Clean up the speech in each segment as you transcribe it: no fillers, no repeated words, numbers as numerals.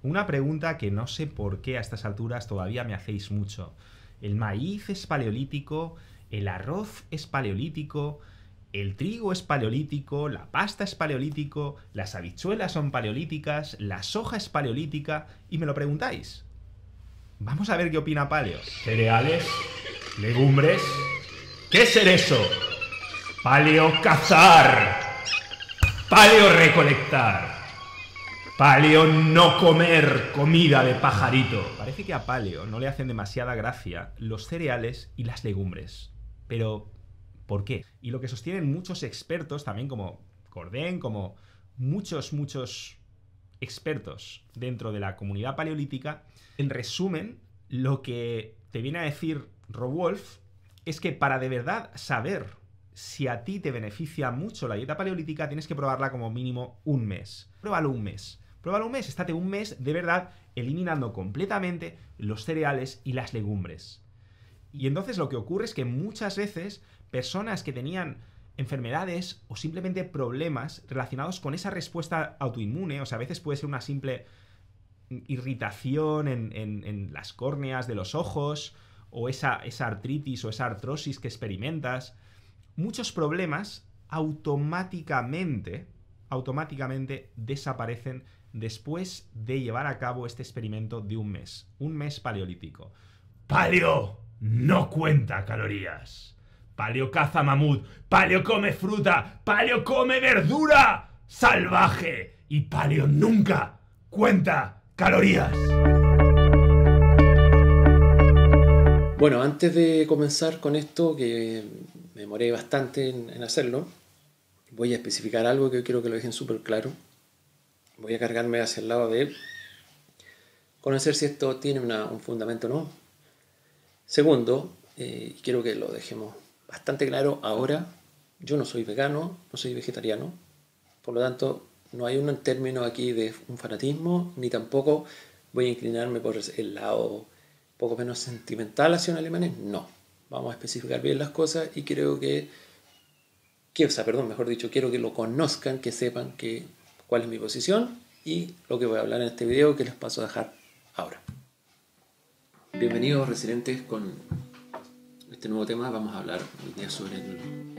una pregunta que no sé por qué a estas alturas todavía me hacéis mucho. ¿El maíz es paleolítico? ¿El arroz es paleolítico? ¿El trigo es paleolítico? ¿La pasta es paleolítico? ¿Las habichuelas son paleolíticas? ¿La soja es paleolítica? Y me lo preguntáis. Vamos a ver qué opina Paleo. Cereales, legumbres. ¿Qué es ser eso? Paleocazar. Paleorecolectar. Paleo no comer comida de pajarito. Parece que a Paleo no le hacen demasiada gracia los cereales y las legumbres. Pero, ¿por qué? Y lo que sostienen muchos expertos, también como Cordén, como muchos expertos dentro de la comunidad paleolítica, en resumen, lo que te viene a decir Robb Wolf es que para de verdad saber si a ti te beneficia mucho la dieta paleolítica, tienes que probarla como mínimo un mes. Pruébalo un mes. Pruébalo un mes, estate un mes de verdad eliminando completamente los cereales y las legumbres. Y entonces lo que ocurre es que muchas veces personas que tenían enfermedades o simplemente problemas relacionados con esa respuesta autoinmune, o sea, a veces puede ser una simple irritación en las córneas de los ojos, o esa artritis o esa artrosis que experimentas, muchos problemas automáticamente desaparecen después de llevar a cabo este experimento de un mes paleolítico. Paleo no cuenta calorías. Paleo caza mamut. Paleo come fruta. Paleo come verdura salvaje. Y Paleo nunca cuenta calorías. Bueno, antes de comenzar con esto, que me demoré bastante en hacerlo, voy a especificar algo que quiero que lo dejen súper claro. Voy a cargarme hacia el lado de conocer si esto tiene un fundamento o no. Segundo, quiero que lo dejemos bastante claro ahora, yo no soy vegano, no soy vegetariano, por lo tanto no hay un término aquí de un fanatismo, ni tampoco voy a inclinarme por el lado poco menos sentimental hacia un alemán. No, vamos a especificar bien las cosas y creo quiero que lo conozcan, que sepan cuál es mi posición y lo que voy a hablar en este video que les paso a dejar ahora. Bienvenidos residentes con este nuevo tema. Vamos a hablar hoy día sobre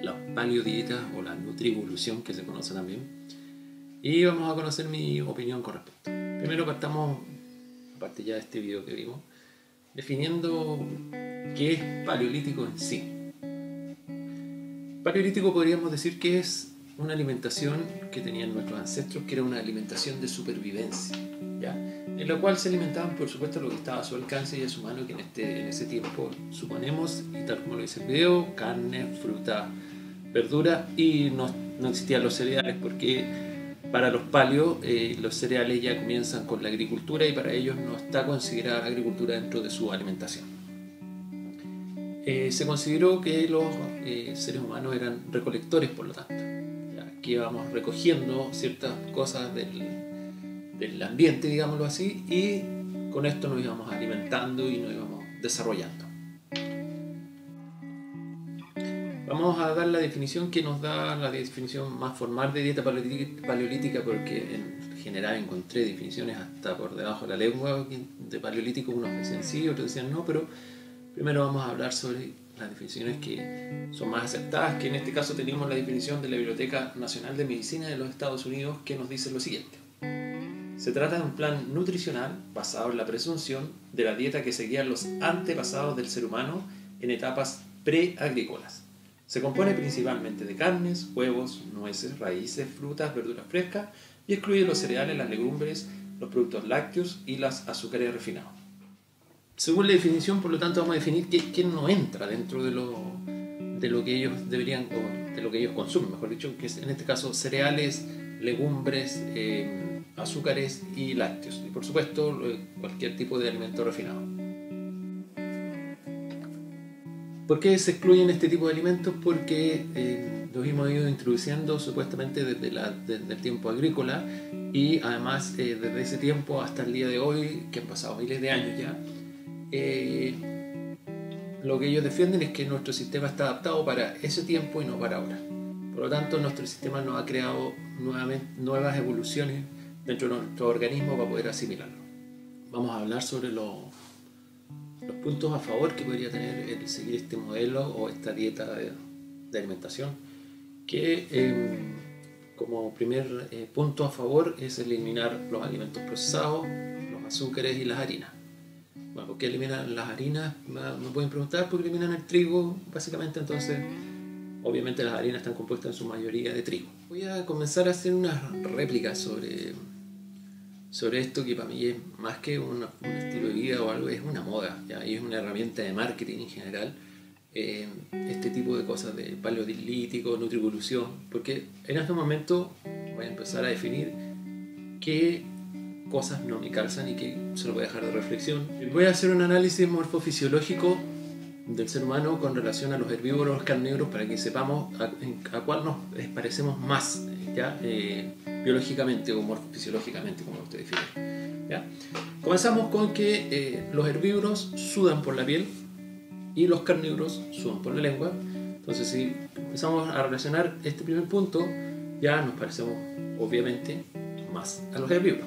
la paleodieta o la nutrivolución, que se conoce también, y vamos a conocer mi opinión con respecto. Primero partamos, aparte ya de este video que vimos, definiendo qué es paleolítico en sí. Paleolítico podríamos decir que es una alimentación que tenían nuestros ancestros, que era una alimentación de supervivencia, ¿ya? En la cual se alimentaban, por supuesto, lo que estaba a su alcance y a su mano, que en ese tiempo suponemos, y tal como lo dice el video, carne, fruta, verdura, y no existían los cereales, porque para los paleos los cereales ya comienzan con la agricultura y para ellos no está considerada agricultura dentro de su alimentación. Se consideró que los seres humanos eran recolectores, por lo tanto, ya que íbamos recogiendo ciertas cosas del ambiente, digámoslo así, y con esto nos íbamos alimentando y nos íbamos desarrollando. Vamos a dar la definición que nos da la definición más formal de dieta paleolítica, porque en general encontré definiciones hasta por debajo de la lengua de paleolítico. Unos decían sí, otros decían no, pero primero vamos a hablar sobre las definiciones que son más aceptadas, que en este caso tenemos la definición de la Biblioteca Nacional de Medicina de los Estados Unidos, que nos dice lo siguiente: se trata de un plan nutricional basado en la presunción de la dieta que seguían los antepasados del ser humano en etapas preagrícolas. Se compone principalmente de carnes, huevos, nueces, raíces, frutas, verduras frescas y excluye los cereales, las legumbres, los productos lácteos y las azúcares refinados. Según la definición, por lo tanto, vamos a definir qué no entra dentro de lo que ellos deberían, o de lo que ellos consumen, mejor dicho, que es en este caso cereales, legumbres, azúcares y lácteos. Y por supuesto, cualquier tipo de alimento refinado. ¿Por qué se excluyen este tipo de alimentos? Porque los hemos ido introduciendo supuestamente desde el tiempo agrícola, y además desde ese tiempo hasta el día de hoy, que han pasado miles de años ya, lo que ellos defienden es que nuestro sistema está adaptado para ese tiempo y no para ahora. Por lo tanto, nuestro sistema nos ha creado nuevas evoluciones dentro de nuestro organismo para poder asimilarlo. vamos a hablar sobre los puntos a favor que podría tener el seguir este modelo o esta dieta de alimentación, que como primer punto a favor es eliminar los alimentos procesados, los azúcares y las harinas. Bueno, ¿por qué eliminan las harinas? Me pueden preguntar por qué eliminan el trigo, básicamente. Entonces, obviamente las harinas están compuestas en su mayoría de trigo. Voy a comenzar a hacer unas réplicas sobre esto, que para mí es más que un estilo de vida o algo, es una moda, ¿ya? Y es una herramienta de marketing en general, este tipo de cosas de paleolítico, nutrivolución, porque en este momento voy a empezar a definir qué cosas no me calzan y qué se lo voy a dejar de reflexión. Voy a hacer un análisis morfofisiológico del ser humano con relación a los herbívoros, los carnívoros, para que sepamos a cuál nos parecemos más, ¿ya? Biológicamente o morfofisiológicamente, como usted define, ¿ya? Comenzamos con que los herbívoros sudan por la piel y los carnívoros sudan por la lengua. Entonces, si empezamos a relacionar este primer punto, ya nos parecemos obviamente más a los herbívoros.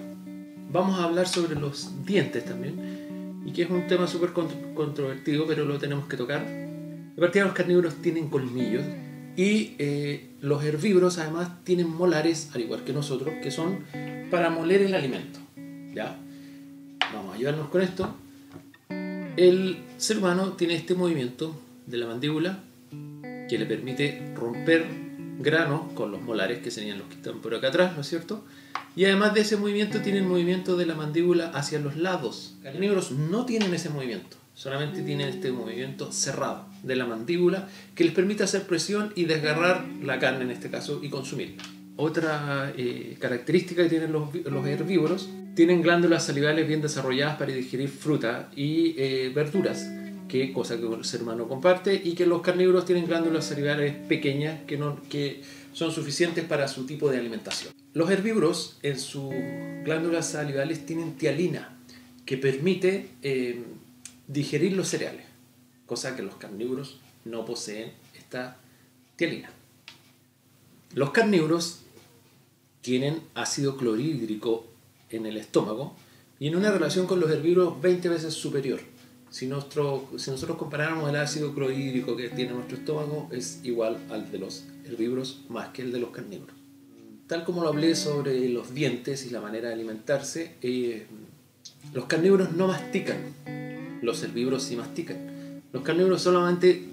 Vamos a hablar sobre los dientes también, y que es un tema súper controvertido, pero lo tenemos que tocar. De partida, los carnívoros tienen colmillos y los herbívoros además tienen molares, al igual que nosotros, que son para moler el alimento, ¿ya? Vamos a ayudarnos con esto. El ser humano tiene este movimiento de la mandíbula que le permite romper granos con los molares, que serían los que están por acá atrás, ¿no es cierto? Y además de ese movimiento, tiene el movimiento de la mandíbula hacia los lados. Los carnívoros no tienen ese movimiento, solamente tienen este movimiento cerrado de la mandíbula que les permite hacer presión y desgarrar la carne en este caso y consumirla. Otra característica que tienen los herbívoros, tienen glándulas salivales bien desarrolladas para digerir fruta y verduras, cosa que el ser humano comparte, y que los carnívoros tienen glándulas salivales pequeñas que son suficientes para su tipo de alimentación. Los herbívoros en sus glándulas salivales tienen tialina, que permite digerir los cereales, cosa que los carnívoros no poseen esta tialina. Los carnívoros tienen ácido clorhídrico en el estómago y en una relación con los herbívoros 20 veces superior. Si nosotros comparáramos el ácido clorhídrico que tiene nuestro estómago, es igual al de los herbívoros más que el de los carnívoros. Tal como lo hablé sobre los dientes y la manera de alimentarse, los carnívoros no mastican, los herbívoros sí mastican. Los carnívoros solamente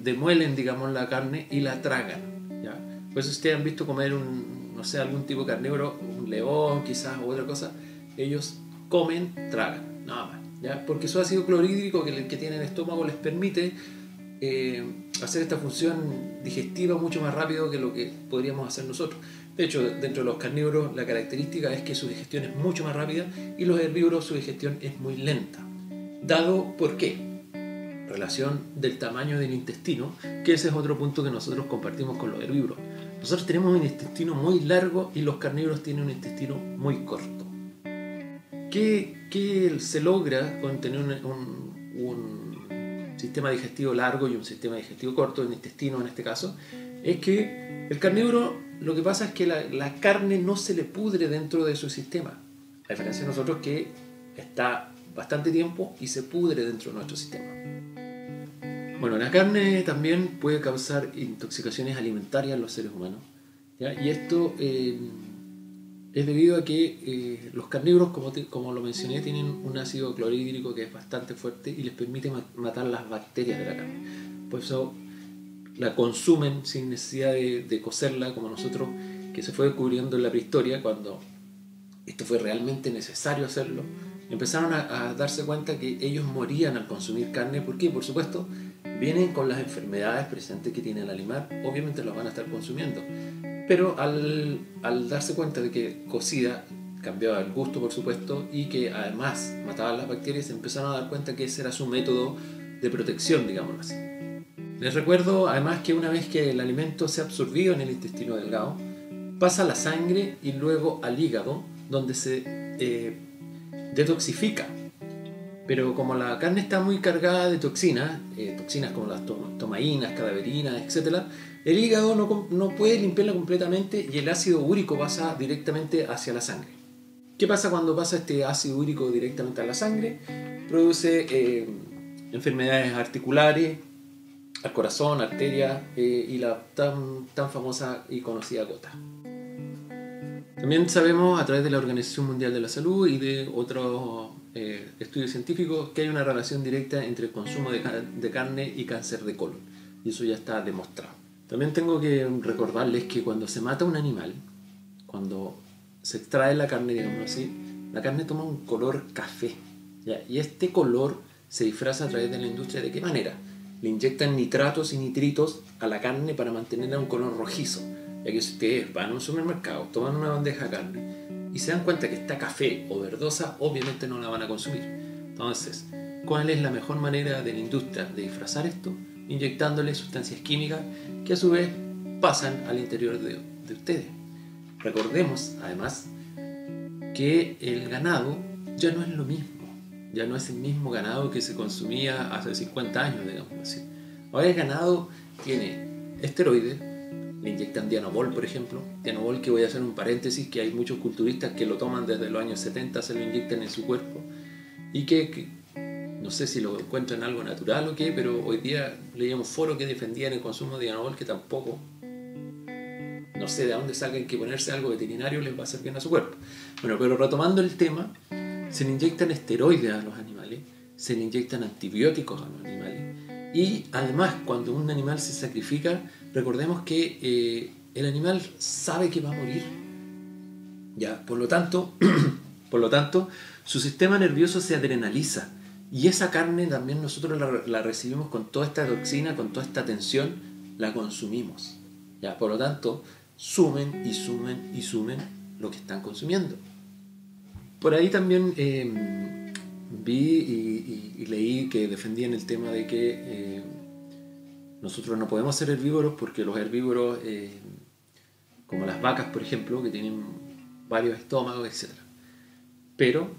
demuelen, digamos, la carne y la tragan, ¿ya? Por eso ustedes han visto comer algún tipo de carnívoro, un león quizás o otra cosa, ellos comen, tragan, nada más, ¿ya? Porque su ácido clorhídrico que tiene en el estómago les permite hacer esta función digestiva mucho más rápido que lo que podríamos hacer nosotros. De hecho, dentro de los carnívoros la característica es que su digestión es mucho más rápida y los herbívoros su digestión es muy lenta. ¿Dado por qué? Relación del tamaño del intestino, que ese es otro punto que nosotros compartimos con los herbívoros. Nosotros tenemos un intestino muy largo y los carnívoros tienen un intestino muy corto. ¿Qué se logra con tener un sistema digestivo largo y un sistema digestivo corto, el intestino en este caso? Es que el carnívoro, lo que pasa es que la carne no se le pudre dentro de su sistema, a diferencia de nosotros que está bastante tiempo y se pudre dentro de nuestro sistema. Bueno, la carne también puede causar intoxicaciones alimentarias en los seres humanos, ¿ya? Y esto es debido a que los carnívoros, como lo mencioné, tienen un ácido clorhídrico que es bastante fuerte y les permite matar las bacterias de la carne. Por eso la consumen sin necesidad de cocerla, como nosotros, que se fue descubriendo en la prehistoria, cuando esto fue realmente necesario hacerlo. Empezaron a darse cuenta que ellos morían al consumir carne. ¿Por qué? Por supuesto, vienen con las enfermedades presentes que tiene el animal, obviamente los van a estar consumiendo. Pero al darse cuenta de que cocida cambiaba el gusto, por supuesto, y que además mataba las bacterias, se empezaron a dar cuenta que ese era su método de protección, digámoslo así. Les recuerdo además que una vez que el alimento se ha absorbido en el intestino delgado, pasa a la sangre y luego al hígado, donde se detoxifica. Pero como la carne está muy cargada de toxinas como las tomaínas, cadaverinas, etc., el hígado no puede limpiarla completamente y el ácido úrico pasa directamente hacia la sangre. ¿Qué pasa cuando pasa este ácido úrico directamente a la sangre? Produce enfermedades articulares, al corazón, arterias y la tan famosa y conocida gota. También sabemos a través de la Organización Mundial de la Salud y de otros estudios científicos que hay una relación directa entre el consumo de carne y cáncer de colon. Y eso ya está demostrado. También tengo que recordarles que cuando se mata un animal, cuando se extrae la carne, digamos así, la carne toma un color café, ¿ya? Y este color se disfraza a través de la industria. ¿De qué manera? Le inyectan nitratos y nitritos a la carne para mantenerla un color rojizo. Ya que si ustedes van a un supermercado, toman una bandeja de carne y se dan cuenta que está café o verdosa, obviamente no la van a consumir. Entonces, ¿cuál es la mejor manera de la industria de disfrazar esto? Inyectándole sustancias químicas que a su vez pasan al interior de ustedes. Recordemos, además, que el ganado ya no es lo mismo. Ya no es el mismo ganado que se consumía hace 50 años, digamos así. Ahora el ganado tiene esteroides, le inyectan Dianabol, por ejemplo. Dianabol, que voy a hacer un paréntesis, que hay muchos culturistas que lo toman desde los años 70, se lo inyectan en su cuerpo. Y que no sé si lo encuentran algo natural o qué, pero hoy día leía un foro que defendían el consumo de Dianabol, que tampoco, no sé de dónde salgan que ponerse algo veterinario les va a hacer bien a su cuerpo. Bueno, pero retomando el tema, se le inyectan esteroides a los animales, se le inyectan antibióticos a los animales y además cuando un animal se sacrifica, recordemos que el animal sabe que va a morir. Ya, por lo tanto, su sistema nervioso se adrenaliza y esa carne también nosotros la recibimos con toda esta toxina, con toda esta tensión, la consumimos. Ya, por lo tanto, sumen y sumen y sumen lo que están consumiendo. Por ahí también vi y leí que defendían el tema de que nosotros no podemos ser herbívoros porque los herbívoros, como las vacas, por ejemplo, que tienen varios estómagos, etc. Pero,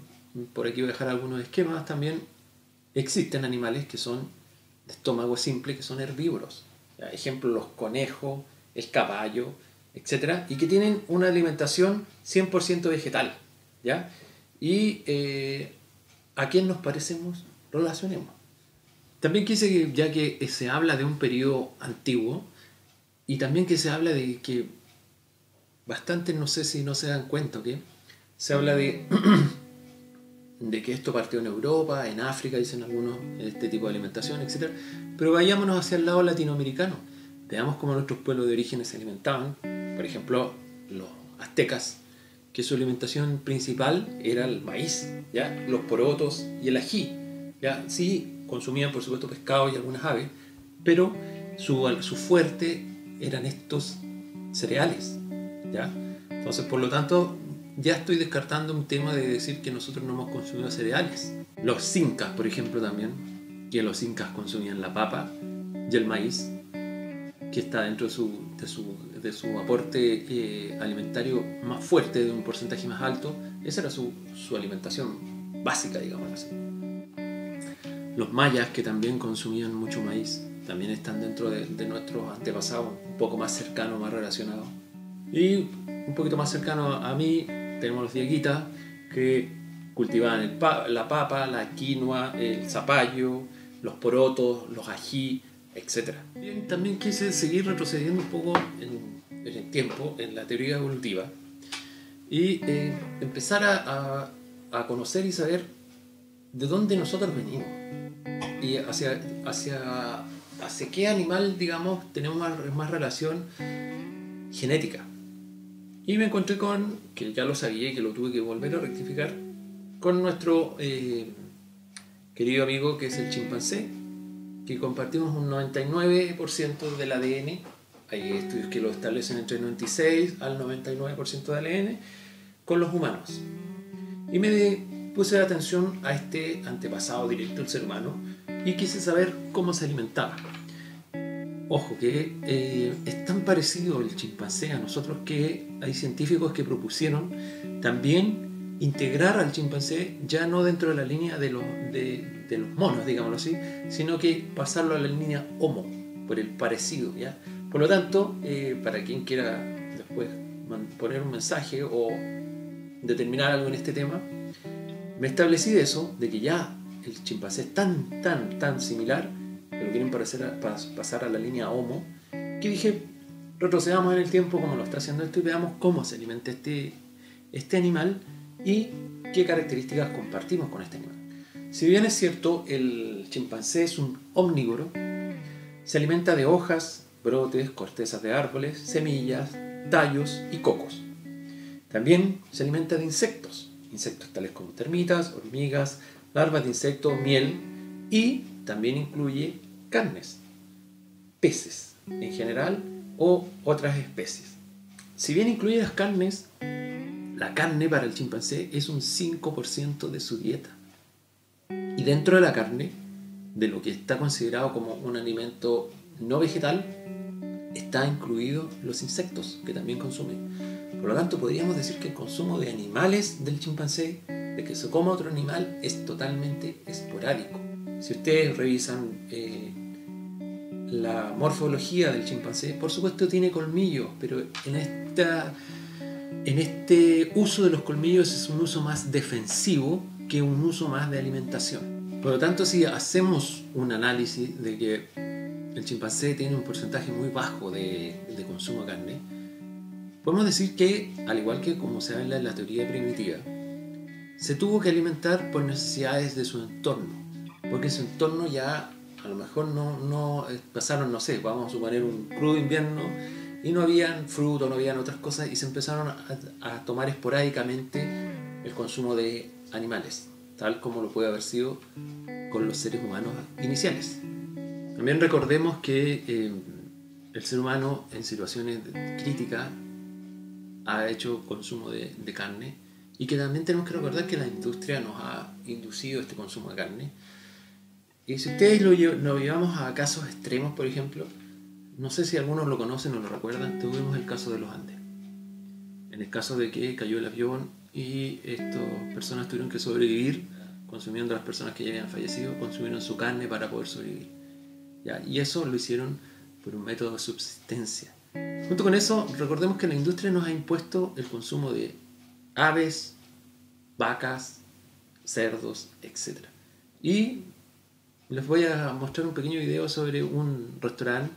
por aquí voy a dejar algunos esquemas también, existen animales que son de estómago simple, que son herbívoros. ¿Ya? Ejemplo, los conejos, el caballo, etc. Y que tienen una alimentación 100% vegetal. ¿Ya? Y ¿a quién nos parecemos? Relacionemos. También quise que, ya que se habla de un periodo antiguo y también que se habla de que bastantes, no sé si no se dan cuenta, ¿ok? Se habla de que esto partió en Europa, en África, dicen algunos, este tipo de alimentación, etc. Pero vayámonos hacia el lado latinoamericano. Veamos cómo nuestros pueblos de origen se alimentaban. Por ejemplo, los aztecas, que su alimentación principal era el maíz, ¿ya? Los porotos y el ají. ¿Ya? Sí, consumían por supuesto pescado y algunas aves, pero su fuerte eran estos cereales. ¿Ya? Entonces, por lo tanto, ya estoy descartando un tema de decir que nosotros no hemos consumido cereales. Los incas, por ejemplo, también, que los incas consumían la papa y el maíz, que está dentro de su aporte alimentario más fuerte, de un porcentaje más alto. Esa era su alimentación básica, digamos así. Los mayas, que también consumían mucho maíz, también están dentro de nuestros antepasados, un poco más cercanos, más relacionados. Y un poquito más cercano a mí, tenemos los dieguitas, que cultivaban la papa, la quinoa, el zapallo, los porotos, los ají, etc. Bien, también quise seguir retrocediendo un poco en el tiempo, en la teoría evolutiva, y empezar a conocer y saber de dónde nosotros venimos y hacia qué animal, digamos, tenemos más relación genética. Y me encontré con, que ya lo sabía y que lo tuve que volver a rectificar, con nuestro querido amigo que es el chimpancé, que compartimos un 99% del ADN. Hay estudios que lo establecen entre el 96 al 99% del ADN con los humanos. Y me puse atención a este antepasado directo del ser humano y quise saber cómo se alimentaba. Ojo, que es tan parecido el chimpancé a nosotros que hay científicos que propusieron también integrar al chimpancé ya no dentro de la línea de los monos, digámoslo así, sino que pasarlo a la línea Homo, por el parecido, ¿ya? Por lo tanto, para quien quiera después poner un mensaje o determinar algo en este tema, me establecí de eso, de que ya el chimpancé es tan similar, que lo quieren pasar a la línea Homo, que dije, retrocedamos en el tiempo como lo está haciendo esto y veamos cómo se alimenta este animal y qué características compartimos con este animal. Si bien es cierto, el chimpancé es un omnívoro, se alimenta de hojas, brotes, cortezas de árboles, semillas, tallos y cocos. También se alimenta de insectos tales como termitas, hormigas, larvas de insectos, miel, y también incluye carnes, peces en general o otras especies. Si bien incluye las carnes, la carne para el chimpancé es un 5% de su dieta. Y dentro de la carne, de lo que está considerado como un alimento no vegetal, está incluido los insectos que también consume. Por lo tanto, podríamos decir que el consumo de animales del chimpancé, de que se coma otro animal, es totalmente esporádico. Si ustedes revisan la morfología del chimpancé, por supuesto tiene colmillos, pero en este uso de los colmillos es un uso más defensivo que un uso más de alimentación. Por lo tanto, si hacemos un análisis de que el chimpancé tiene un porcentaje muy bajo de consumo de carne, podemos decir que, al igual que como se habla en la teoría primitiva, se tuvo que alimentar por necesidades de su entorno, porque su entorno ya a lo mejor no pasaron, no sé, vamos a suponer un crudo invierno y no habían frutos, no habían otras cosas, y se empezaron a tomar esporádicamente el consumo de animales, tal como lo puede haber sido con los seres humanos iniciales. También recordemos que el ser humano en situaciones críticas ha hecho consumo de carne, y que también tenemos que recordar que la industria nos ha inducido este consumo de carne. Y si ustedes lo llevamos a casos extremos, por ejemplo, no sé si algunos lo conocen o lo recuerdan, tuvimos el caso de los Andes. En el caso de que cayó el avión y estas personas tuvieron que sobrevivir consumiendo a las personas que ya habían fallecido, consumieron su carne para poder sobrevivir. ¿Ya? Y eso lo hicieron por un método de subsistencia. Junto con eso, recordemos que la industria nos ha impuesto el consumo de aves, vacas, cerdos, etc. Y les voy a mostrar un pequeño video sobre un restaurante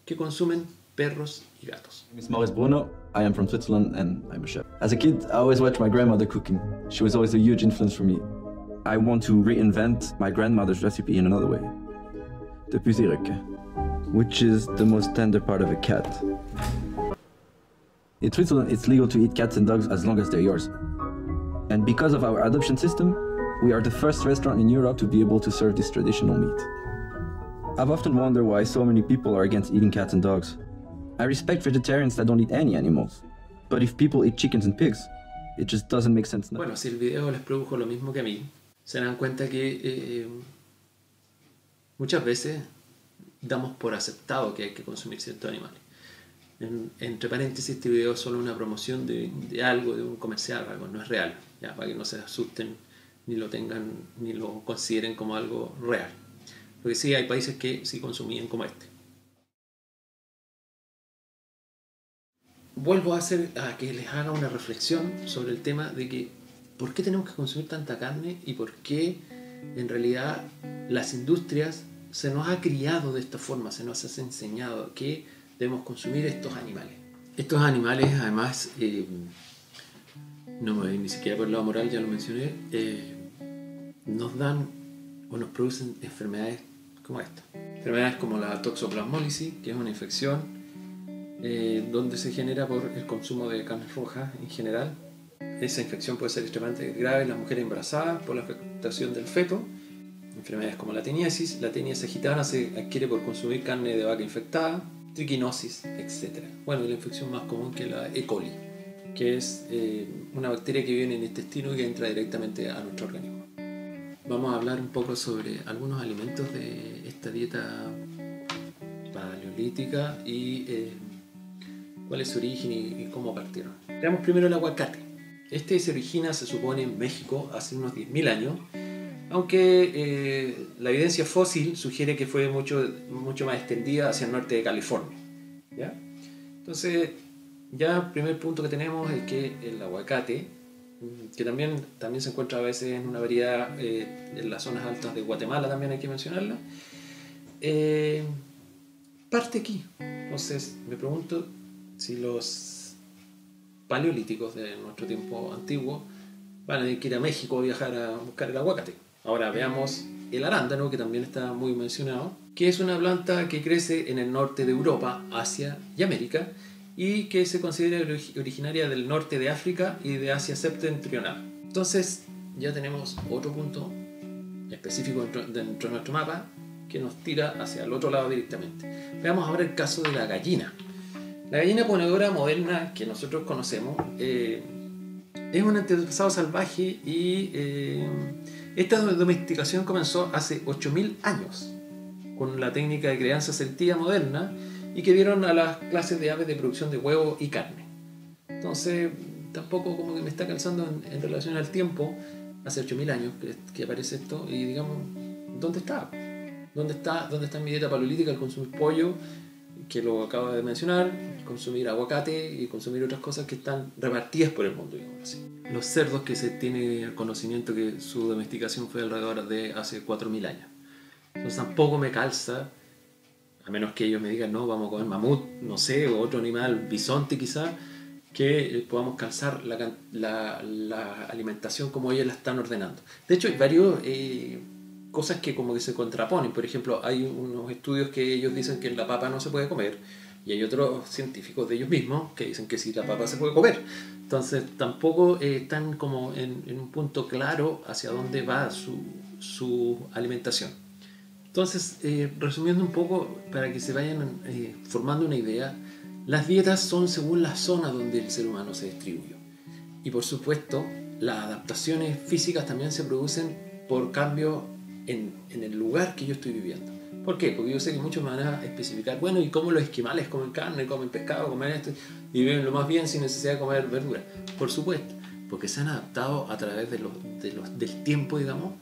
que consumen perros y gatos. My name is Maurice Bruno. I am from Switzerland and I'm a chef. As a kid, I always watched my grandmother cooking. She was always a huge influence for me. I want to reinvent my grandmother's recipe in another way. The puzireke, which is the most tender part of a cat. In Switzerland, it's legal to eat cats and dogs as long as they're yours. And because of our adoption system, we are the first restaurant in Europe to be able to serve this traditional meat. I've often wondered why so many people are against eating cats and dogs. I respect vegetarians that don't eat any animals. But if people eat chickens and pigs, it just doesn't make sense now. Bueno, si el video les produjo lo mismo que a mí, se dan cuenta que muchas veces damos por aceptado que hay que consumir ciertos animales. Entre paréntesis, este video es solo una promoción de algo, de un comercial, algo, no es real, ya, para que no se asusten ni lo tengan, ni lo consideren como algo real. Porque sí, hay países que sí consumían como este. Vuelvo a que les haga una reflexión sobre el tema de que por qué tenemos que consumir tanta carne y por qué en realidad las industrias se nos ha criado de esta forma, se nos ha enseñado que debemos consumir estos animales. Estos animales, además, no me voy ni siquiera por el lado moral, ya lo mencioné, nos dan o nos producen enfermedades como esta. Enfermedades como la toxoplasmólisis, que es una infección donde se genera por el consumo de carnes rojas en general. Esa infección puede ser extremadamente grave en las mujeres embarazadas por la afectación del feto. Enfermedades como la teniasis gitana se adquiere por consumir carne de vaca infectada, triquinosis, etc. Bueno, y la infección más común que es la E. coli, que es una bacteria que vive en el intestino y que entra directamente a nuestro organismo. Vamos a hablar un poco sobre algunos alimentos de esta dieta paleolítica y cuál es su origen y cómo partieron. Veamos primero el aguacate. Este se origina, se supone, en México hace unos 10.000 años, aunque la evidencia fósil sugiere que fue mucho más extendida hacia el norte de California. ¿Ya? Entonces, ya el primer punto que tenemos es que el aguacate que también se encuentra a veces en una variedad en las zonas altas de Guatemala, también hay que mencionarla, parte aquí. Entonces me pregunto si los paleolíticos de nuestro tiempo antiguo van a tener que ir a México a viajar a buscar el aguacate. Ahora veamos el arándano, que también está muy mencionado, que es una planta que crece en el norte de Europa, Asia y América, y que se considera originaria del norte de África y de Asia septentrional. Entonces ya tenemos otro punto específico dentro de nuestro mapa que nos tira hacia el otro lado directamente. Veamos ahora el caso de la gallina. La gallina ponedora moderna que nosotros conocemos es un antepasado salvaje y esta domesticación comenzó hace 8.000 años con la técnica de crianza selectiva moderna y que dieron a las clases de aves de producción de huevo y carne. Entonces tampoco como que me está calzando en relación al tiempo, hace 8.000 años que aparece esto, y digamos, ¿dónde está? ¿Dónde está mi dieta paleolítica? El consumir pollo, que lo acabo de mencionar, consumir aguacate y consumir otras cosas que están repartidas por el mundo, digamos así. Los cerdos, que se tiene el conocimiento que su domesticación fue alrededor de hace 4.000 años. Entonces tampoco me calza, a menos que ellos me digan, no, vamos a comer mamut, no sé, o otro animal, bisonte quizá, que podamos calzar la alimentación como ellos la están ordenando. De hecho, hay varios cosas que como que se contraponen. Por ejemplo, hay unos estudios que ellos dicen que la papa no se puede comer, y hay otros científicos de ellos mismos que dicen que sí, la papa se puede comer. Entonces tampoco están como en un punto claro hacia dónde va su alimentación. Entonces, resumiendo un poco, para que se vayan formando una idea, las dietas son según la zona donde el ser humano se distribuyó. Y por supuesto, las adaptaciones físicas también se producen por cambios en el lugar que yo estoy viviendo. ¿Por qué? Porque yo sé que muchos me van a especificar, bueno, ¿y cómo los esquimales comen carne, comen pescado, comen esto, y viven lo más bien sin necesidad de comer verdura? Por supuesto, porque se han adaptado a través del tiempo, digamos,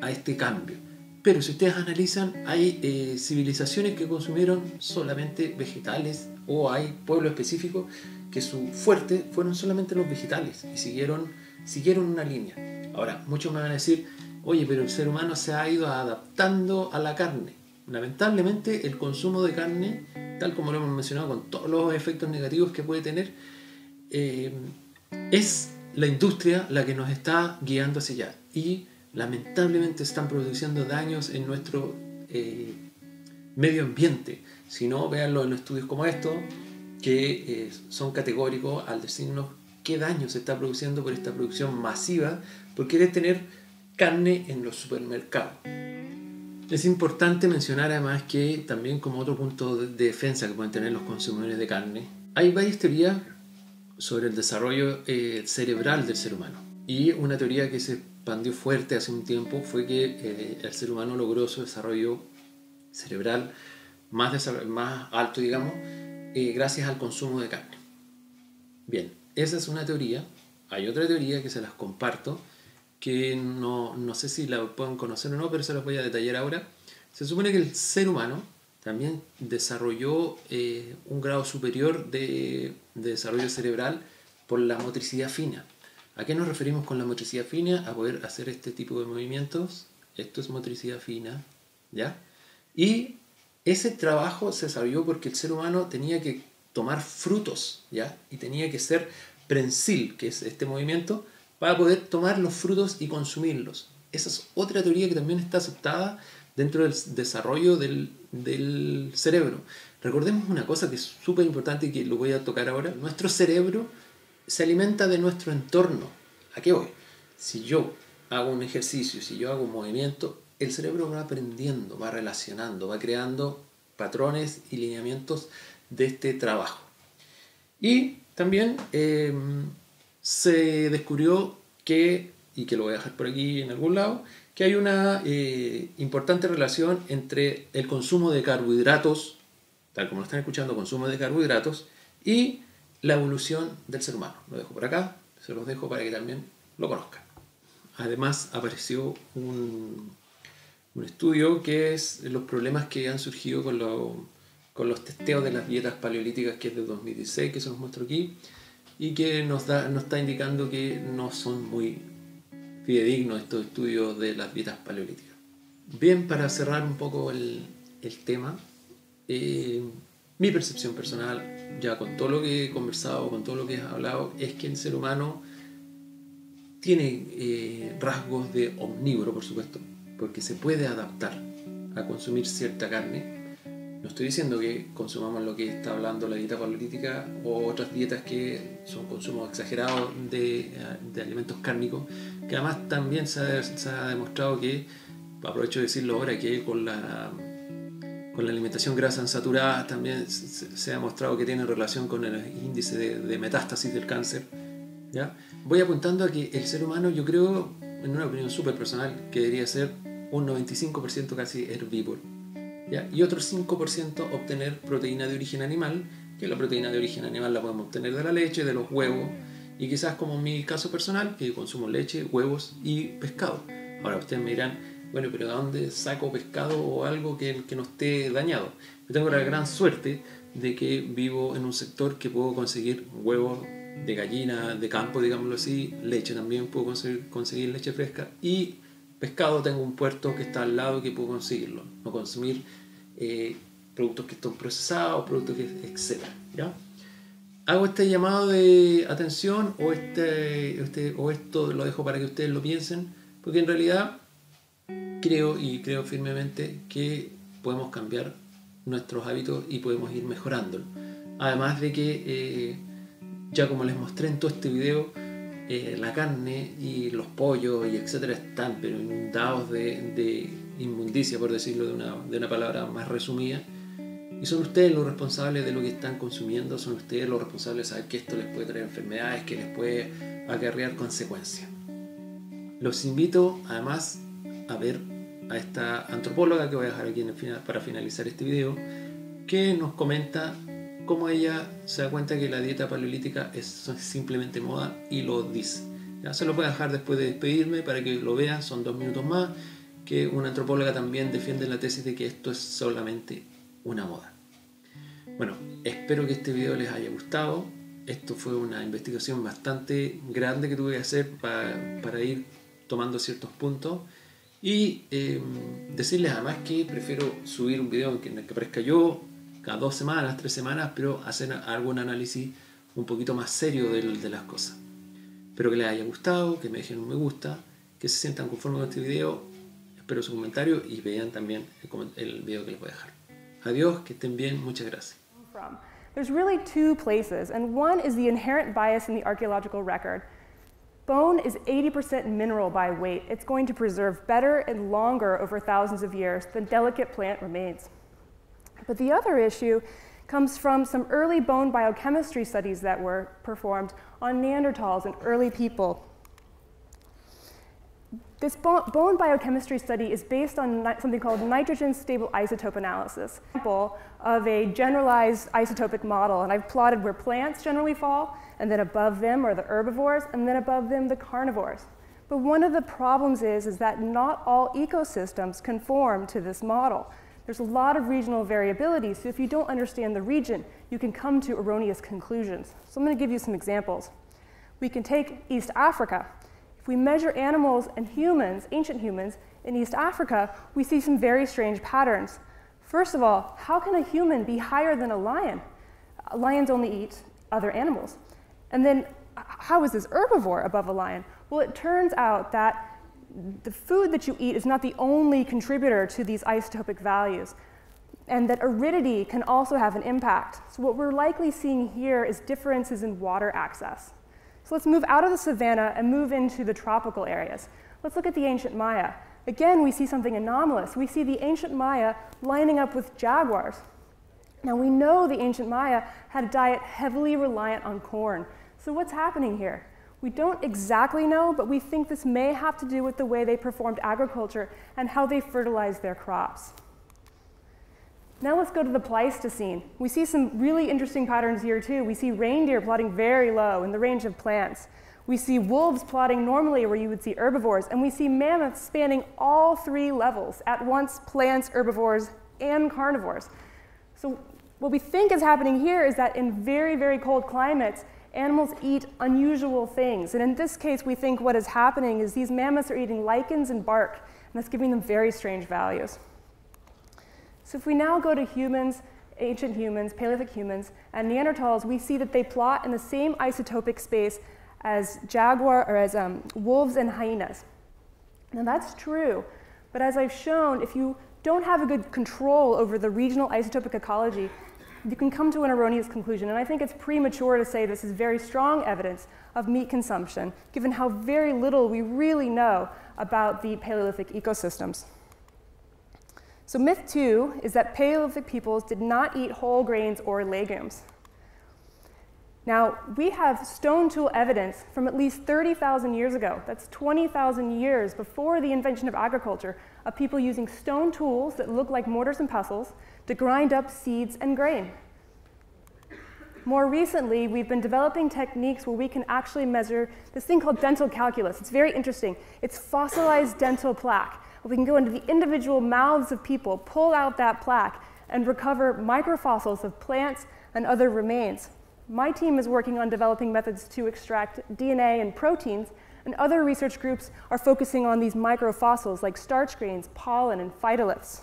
a este cambio. Pero si ustedes analizan, hay civilizaciones que consumieron solamente vegetales, o hay pueblos específicos que su fuerte fueron solamente los vegetales y siguieron una línea. Ahora, muchos me van a decir, oye, pero el ser humano se ha ido adaptando a la carne. Lamentablemente, el consumo de carne, tal como lo hemos mencionado, con todos los efectos negativos que puede tener, es la industria la que nos está guiando hacia allá. Y lamentablemente están produciendo daños en nuestro medio ambiente. Si no, véanlo en estudios como estos, que son categóricos al decirnos qué daño se está produciendo por esta producción masiva por querer tener carne en los supermercados. Es importante mencionar además que también, como otro punto de defensa que pueden tener los consumidores de carne, hay varias teorías sobre el desarrollo cerebral del ser humano. Y una teoría que se expandió fuerte hace un tiempo fue que el ser humano logró su desarrollo cerebral más alto, digamos, gracias al consumo de carne. Bien, esa es una teoría. Hay otra teoría que se las comparto, que no sé si la pueden conocer o no, pero se las voy a detallar ahora. Se supone que el ser humano también desarrolló un grado superior de desarrollo cerebral por la motricidad fina. ¿A qué nos referimos con la motricidad fina? A poder hacer este tipo de movimientos. Esto es motricidad fina, ¿ya? Y ese trabajo se desarrolló porque el ser humano tenía que tomar frutos, ¿ya? Y tenía que ser prensil, que es este movimiento, para poder tomar los frutos y consumirlos. Esa es otra teoría que también está aceptada dentro del desarrollo del cerebro. Recordemos una cosa que es súper importante y que lo voy a tocar ahora. Nuestro cerebro se alimenta de nuestro entorno. ¿A qué voy? Si yo hago un ejercicio, si yo hago un movimiento, el cerebro va aprendiendo, va relacionando, va creando patrones y lineamientos de este trabajo. Y también se descubrió que, y que lo voy a dejar por aquí en algún lado, que hay una importante relación entre el consumo de carbohidratos, tal como lo están escuchando, consumo de carbohidratos, y la evolución del ser humano. Lo dejo por acá, se los dejo para que también lo conozcan. Además apareció un estudio que es los problemas que han surgido con los testeos de las dietas paleolíticas, que es de 2016, que se los muestro aquí, y que nos está indicando que no son muy fidedignos estos estudios de las dietas paleolíticas. Bien, para cerrar un poco el tema, mi percepción personal, ya con todo lo que he conversado, con todo lo que he hablado, es que el ser humano tiene rasgos de omnívoro, por supuesto, porque se puede adaptar a consumir cierta carne. No estoy diciendo que consumamos lo que está hablando la dieta paleolítica o otras dietas que son consumos exagerados de alimentos cárnicos, que además también se ha demostrado que, aprovecho de decirlo ahora, que con la alimentación grasa insaturada también se ha demostrado que tiene relación con el índice de metástasis del cáncer, ¿ya? Voy apuntando a que el ser humano, yo creo, en una opinión súper personal, que debería ser un 95% casi herbívoro, ¿ya? Y otro 5% obtener proteína de origen animal, que la proteína de origen animal la podemos obtener de la leche, de los huevos, y quizás como en mi caso personal, que consumo leche, huevos y pescado. Ahora ustedes me dirán, bueno, pero ¿de dónde saco pescado o algo que no esté dañado? Yo tengo la gran suerte de que vivo en un sector que puedo conseguir huevos de gallina, de campo, digámoslo así, leche también puedo conseguir leche fresca, y pescado tengo un puerto que está al lado que puedo conseguirlo, no consumir productos que están procesados, productos que, etc. ¿Ya? Hago este llamado de atención o esto lo dejo para que ustedes lo piensen, porque en realidad creo firmemente que podemos cambiar nuestros hábitos y podemos ir mejorándolo. Además de que, ya como les mostré en todo este video, la carne y los pollos y etcétera están pero inundados de inmundicia, por decirlo de una palabra más resumida, y son ustedes los responsables de lo que están consumiendo, son ustedes los responsables de saber que esto les puede traer enfermedades, que les puede acarrear consecuencias. Los invito además a ver a esta antropóloga que voy a dejar aquí para finalizar este video, que nos comenta cómo ella se da cuenta que la dieta paleolítica es simplemente moda y lo dice. Ya se lo voy a dejar después de despedirme para que lo vean, son 2 minutos más, que una antropóloga también defiende la tesis de que esto es solamente una moda. Bueno, espero que este video les haya gustado. Esto fue una investigación bastante grande que tuve que hacer para ir tomando ciertos puntos. Y decirles además que prefiero subir un video en el que aparezca yo cada 2 semanas, 3 semanas, pero hacer algún análisis un poquito más serio de las cosas. Espero que les haya gustado, que me dejen un me gusta, que se sientan conformes con este video. Espero su comentario y vean también el video que les voy a dejar. Adiós, que estén bien, muchas gracias. There's really 2 places, and one is the inherent bias in the archaeological record. Bone is 80% mineral by weight. It's going to preserve better and longer over thousands of years than delicate plant remains. But the other issue comes from some early bone biochemistry studies that were performed on Neanderthals and early people. This bone biochemistry study is based on something called nitrogen stable isotope analysis, example of a generalized isotopic model, and I've plotted where plants generally fall, and then above them are the herbivores, and then above them the carnivores. But one of the problems is that not all ecosystems conform to this model. There's a lot of regional variability, so if you don't understand the region, you can come to erroneous conclusions. So I'm going to give you some examples. We can take East Africa. If we measure animals and humans, ancient humans, in East Africa, we see some very strange patterns. First of all, how can a human be higher than a lion? Lions only eat other animals. And then, how is this herbivore above a lion? Well, it turns out that the food that you eat is not the only contributor to these isotopic values, and that aridity can also have an impact. So what we're likely seeing here is differences in water access. So let's move out of the savanna and move into the tropical areas. Let's look at the ancient Maya. Again, we see something anomalous. We see the ancient Maya lining up with jaguars. Now we know the ancient Maya had a diet heavily reliant on corn. So what's happening here? We don't exactly know, but we think this may have to do with the way they performed agriculture and how they fertilized their crops. Now let's go to the Pleistocene. We see some really interesting patterns here too. We see reindeer plotting very low in the range of plants. We see wolves plotting normally where you would see herbivores, and we see mammoths spanning all 3 levels, at once plants, herbivores, and carnivores. So what we think is happening here is that in very, very cold climates, animals eat unusual things. And in this case, we think what is happening is these mammoths are eating lichens and bark, and that's giving them very strange values. So if we now go to humans, ancient humans, Paleolithic humans, and Neanderthals, we see that they plot in the same isotopic space as wolves and hyenas. Now that's true, but as I've shown, if you don't have a good control over the regional isotopic ecology, you can come to an erroneous conclusion. And I think it's premature to say this is very strong evidence of meat consumption, given how very little we really know about the Paleolithic ecosystems. So myth 2 is that Paleolithic peoples did not eat whole grains or legumes. Now, we have stone tool evidence from at least 30,000 years ago. That's 20,000 years before the invention of agriculture, of people using stone tools that look like mortars and pestles to grind up seeds and grain. More recently, we've been developing techniques where we can actually measure this thing called dental calculus. It's very interesting. It's fossilized dental plaque. We can go into the individual mouths of people, pull out that plaque, and recover microfossils of plants and other remains. My team is working on developing methods to extract DNA and proteins, and other research groups are focusing on these microfossils like starch grains, pollen, and phytoliths.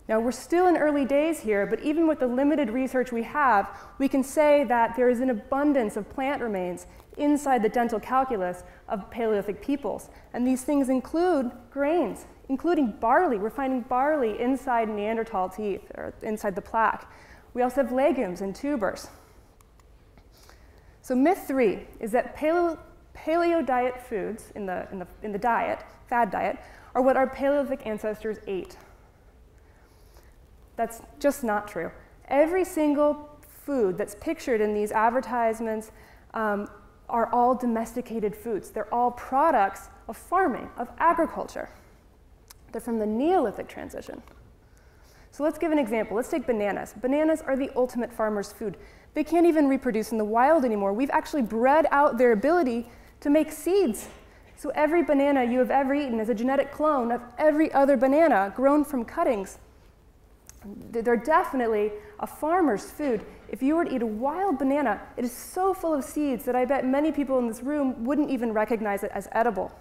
Now, we're still in early days here, but even with the limited research we have, we can say that there is an abundance of plant remains inside the dental calculus of Paleolithic peoples. And these things include grains, including barley. We're finding barley inside Neanderthal teeth, or inside the plaque. We also have legumes and tubers. So myth 3 is that paleo diet foods in the diet, fad diet, are what our Paleolithic ancestors ate. That's just not true. Every single food that's pictured in these advertisements are all domesticated foods. They're all products of farming, of agriculture. They're from the Neolithic transition. So let's give an example. Let's take bananas. Bananas are the ultimate farmer's food. They can't even reproduce in the wild anymore. We've actually bred out their ability to make seeds. So every banana you have ever eaten is a genetic clone of every other banana grown from cuttings. They're definitely a farmer's food. If you were to eat a wild banana, it is so full of seeds that I bet many people in this room wouldn't even recognize it as edible.